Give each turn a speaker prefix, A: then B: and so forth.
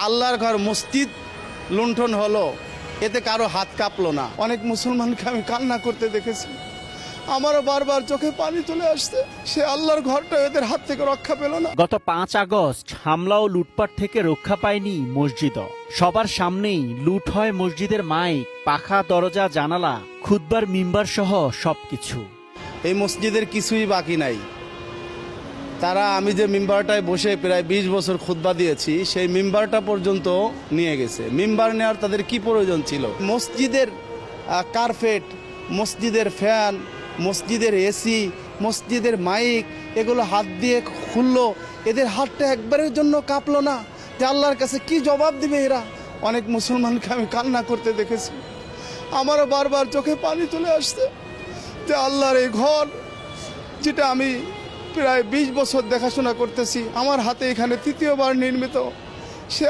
A: আল্লাহর ঘর মসজিদ লুণ্ঠন হলো, এতে কারো হাত কাঁপলো না। অনেক মুসলমানকে আমি কান্না করতে দেখেছি, আমারও বারবার চোখে পানি চলে আসছে। সে আল্লাহর ঘরটা এদের হাত থেকে রক্ষা পেল না।
B: গত ৫ আগস্ট হামলা ও লুটপাট থেকে রক্ষা পায়নি মসজিদও। সবার সামনেই লুট হয় মসজিদের মাইক, পাখা, দরজা, জানালা, খুতবার মিম্বার সহ সবকিছু।
A: এই মসজিদের কিছুই বাকি নাই। তারা আমি যে মিম্বারটায় বসে প্রায় ২০ বছর খুতবা দিয়েছি, সেই মিম্বারটা পর্যন্ত নিয়ে গেছে। মিম্বার নেওয়ার তাদের কি প্রয়োজন ছিল? মসজিদের কার্পেট, মসজিদের ফ্যান, মসজিদের এসি, মসজিদের মাইক, এগুলো হাত দিয়ে খুললো। এদের হাতটা একবারের জন্য কাঁপলো না যে আল্লাহর কাছে কি জবাব দিবে এরা? অনেক মুসলমানকে আমি কান্না করতে দেখেছি, আমারও বারবার চোখে পানি চলে আসছে যে আল্লাহর এই ঘর, যেটা আমি প্রায় ২০ বছর দেখাশোনা করতেছি, আমার হাতে এখানে তৃতীয়বার নির্মিত, সে